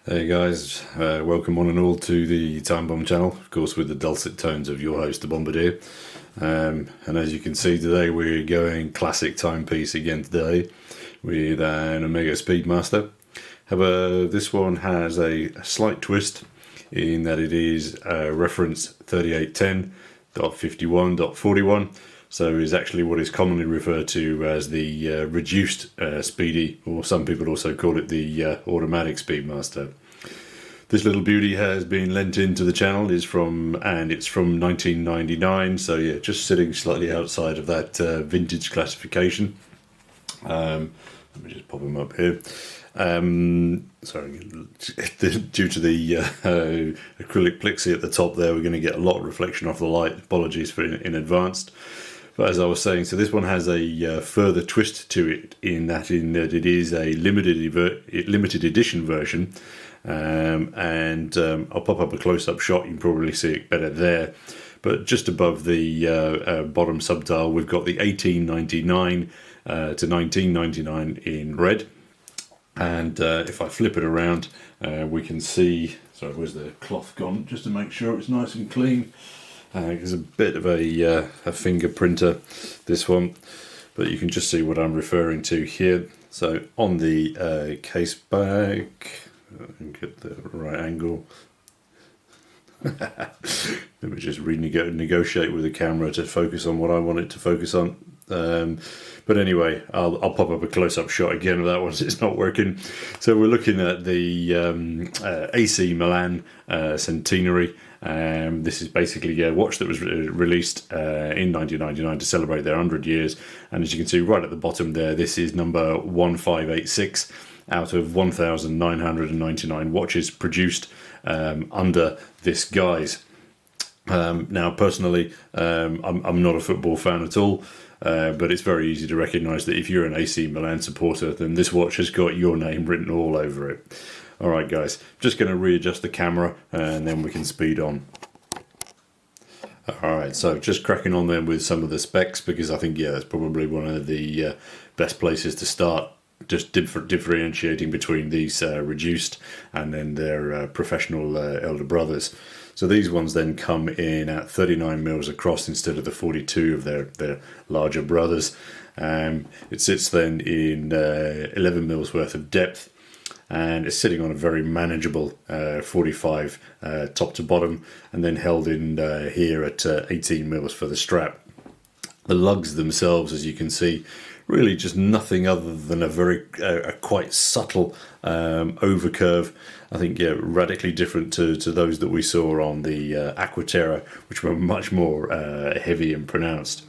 Hey guys, welcome one and all to the Time Bomb channel, of course with the dulcet tones of your host, the Bombardier. And as you can see today, we're going classic timepiece again today with an Omega Speedmaster. However, this one has a slight twist in that it is reference 3810.51.41, so is actually what is commonly referred to as the reduced speedy, or some people also call it the automatic Speedmaster. This little beauty has been lent into the channel, it's from 1999, so yeah, just sitting slightly outside of that vintage classification. Let me just pop them up here. Sorry, due to the acrylic plexi at the top there, we're going to get a lot of reflection off the light. Apologies for in advance. But as I was saying, so this one has a further twist to it in that it is a limited edition version. I'll pop up a close-up shot, you can probably see it better there. But just above the bottom subdial, we've got the 1899 to 1999 in red. And if I flip it around, we can see, sorry, where's the cloth gone? Just to make sure it's nice and clean. There's a bit of a finger printer, this one, but you can just see what I'm referring to here. So on the case back, and get the right angle. Let me just negotiate with the camera to focus on what I want it to focus on. But anyway, I'll pop up a close-up shot again of that one. It's not working. So we're looking at the AC Milan Centenary. This is basically a watch that was released in 1999 to celebrate their 100 years. And as you can see right at the bottom there, this is number 1586 out of 1,999 watches produced under this guise. Now, personally, I'm not a football fan at all, but it's very easy to recognise that if you're an AC Milan supporter, then this watch has got your name written all over it. All right, guys, just going to readjust the camera and then we can speed on. All right, so just cracking on then with some of the specs, because I think, yeah, that's probably one of the best places to start, just differentiating between these reduced and then their professional elder brothers. So these ones then come in at 39 mils across instead of the 42 of their larger brothers. It sits then in 11 mils worth of depth, and it's sitting on a very manageable 45 top to bottom, and then held in here at 18 mils for the strap. The lugs themselves, as you can see, really just nothing other than a quite subtle overcurve. I think, yeah, radically different to those that we saw on the Aquaterra, which were much more heavy and pronounced.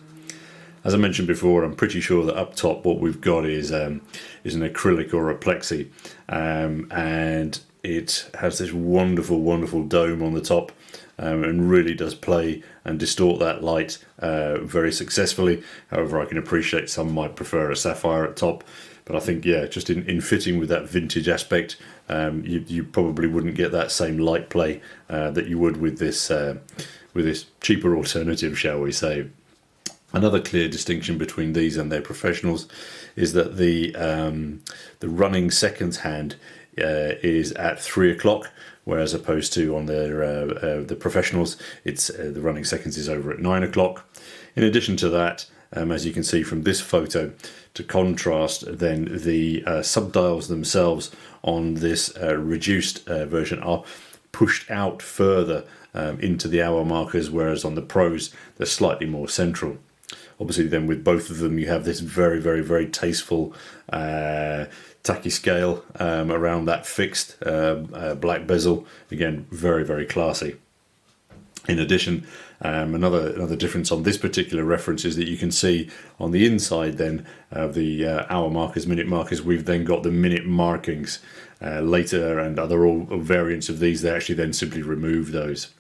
As I mentioned before, I'm pretty sure that up top what we've got is an acrylic or a plexi, and it has this wonderful, wonderful dome on the top, and really does play and distort that light very successfully. However, I can appreciate some might prefer a sapphire at top, but I think, yeah, just in fitting with that vintage aspect, you probably wouldn't get that same light play that you would with this cheaper alternative, shall we say. Another clear distinction between these and their professionals is that the running seconds hand is at 3 o'clock, whereas opposed to on their the professionals, it's the running seconds is over at 9 o'clock. In addition to that, as you can see from this photo, to contrast, then the subdials themselves on this reduced version are pushed out further into the hour markers, whereas on the pros they're slightly more central. Obviously, then with both of them, you have this very, very, very tasteful tacky scale around that fixed black bezel. Again, very, very classy. In addition, another difference on this particular reference is that you can see on the inside then of the hour markers, minute markers, we've then got the minute markings. Later and other variants of these, they actually then simply remove those.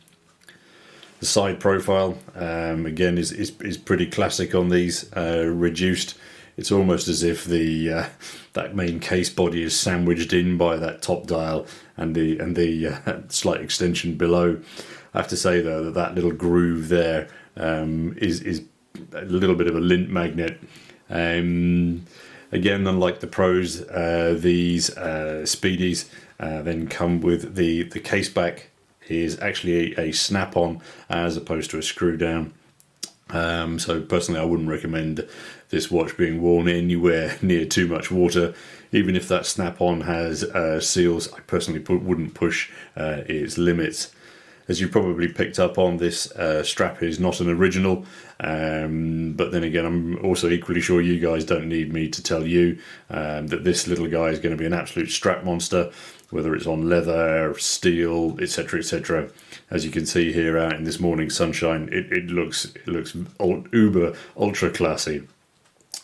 The side profile, again, is pretty classic on these reduced. It's almost as if the that main case body is sandwiched in by that top dial and the slight extension below. I have to say though that little groove there is a little bit of a lint magnet. Again, unlike the pros, these speedies then come with the case back is actually a snap-on as opposed to a screw down. So personally, I wouldn't recommend this watch being worn anywhere near too much water. Even if that snap-on has seals, I personally wouldn't push its limits. As you probably picked up on, this strap is not an original, but then again, I'm also equally sure you guys don't need me to tell you that this little guy is going to be an absolute strap monster, whether it's on leather, steel, etc., etc. As you can see here out in this morning sunshine, it looks uber ultra classy.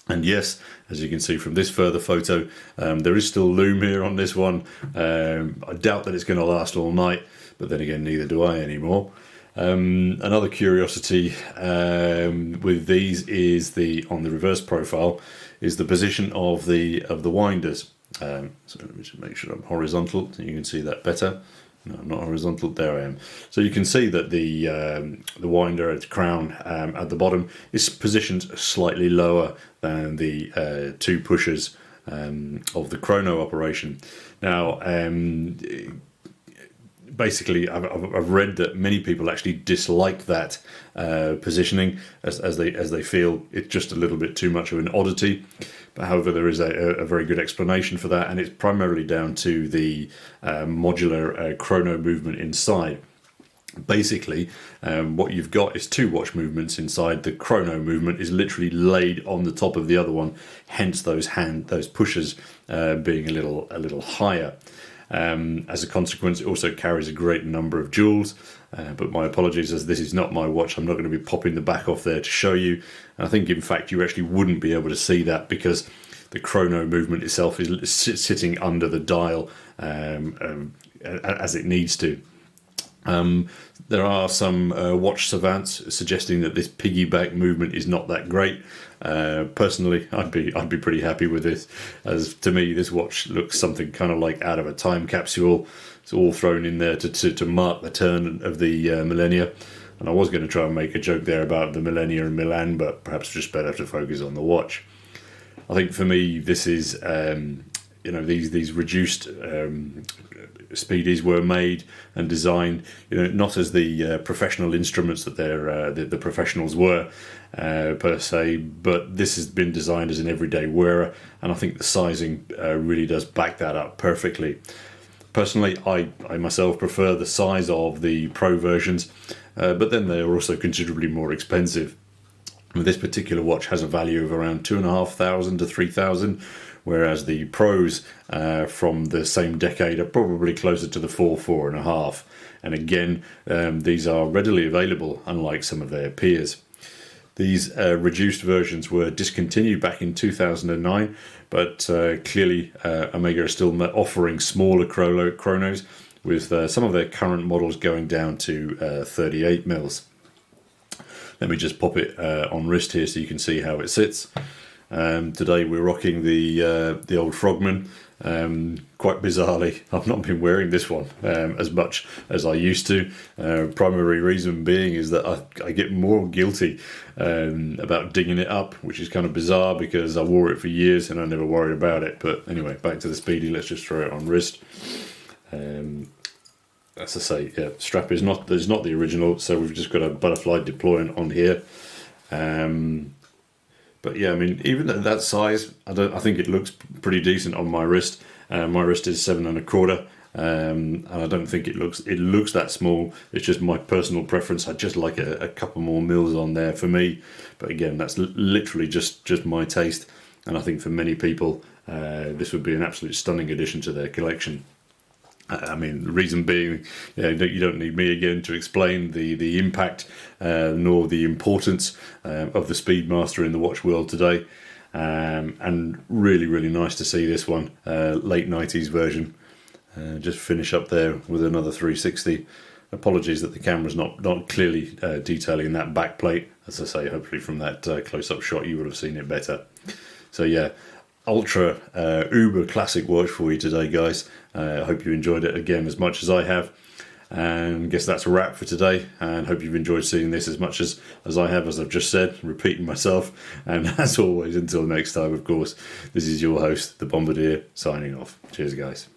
And yes, as you can see from this further photo, there is still loom here on this one. I doubt that it's going to last all night, but then again, neither do I anymore. Another curiosity with these is on the reverse profile is the position of the winders. So let me just make sure I'm horizontal so you can see that better. No, I'm not horizontal. There I am. So you can see that the winder at the crown at the bottom is positioned slightly lower than the two pushers of the chrono operation. Now, basically, I've read that many people actually dislike that positioning as they feel it's just a little bit too much of an oddity. But however, there is a very good explanation for that, and it's primarily down to the modular chrono movement inside. Basically, what you've got is two watch movements inside. The chrono movement is literally laid on the top of the other one, hence those pushers being a little higher. As a consequence, it also carries a great number of jewels, but my apologies, as this is not my watch, I'm not going to be popping the back off there to show you. And I think, in fact, you actually wouldn't be able to see that because the chrono movement itself is sitting under the dial as it needs to. There are some watch savants suggesting that this piggyback movement is not that great. Personally, I'd be pretty happy with this, as to me this watch looks something kind of like out of a time capsule. It's all thrown in there to mark the turn of the millennia. And I was going to try and make a joke there about the millennia in Milan, but perhaps just better to focus on the watch. I think for me this is these reduced speedies were made and designed, not as the professional instruments that the professionals were per se, but this has been designed as an everyday wearer, and I think the sizing really does back that up perfectly. Personally, I myself prefer the size of the Pro versions, but then they are also considerably more expensive. This particular watch has a value of around $2,500 to $3,000, whereas the Pros from the same decade are probably closer to the $4,500. And again, these are readily available, unlike some of their peers. These reduced versions were discontinued back in 2009, but clearly Omega is still offering smaller chronos, with some of their current models going down to 38 mils. Let me just pop it on wrist here so you can see how it sits. Today we're rocking the old Frogman. Quite bizarrely, I've not been wearing this one as much as I used to. Primary reason being is that I get more guilty about digging it up, which is kind of bizarre because I wore it for years and I never worried about it. But anyway, back to the Speedy. Let's just throw it on wrist. As I say, yeah, strap is not the original, so we've just got a butterfly deployant on here. But yeah, I mean, even at that size, I think it looks pretty decent on my wrist. My wrist is 7 1/4, and I don't think it looks that small. It's just my personal preference. I'd just like a couple more mils on there for me. But again, that's literally just my taste, and I think for many people, this would be an absolute stunning addition to their collection. I mean, the reason being, you don't need me again to explain the impact nor the importance of the Speedmaster in the watch world today. And really, really nice to see this one, late 90s version. Just finish up there with another 360. Apologies that the camera's not clearly detailing that back plate. As I say, hopefully from that close-up shot you would have seen it better. So yeah, ultra uber classic watch for you today, guys. I hope you enjoyed it again as much as I have, and I guess that's a wrap for today, and hope you've enjoyed seeing this as much as I have, as I've just said, repeating myself. And as always, until next time, of course, this is your host, the Bombardier, signing off. Cheers, guys.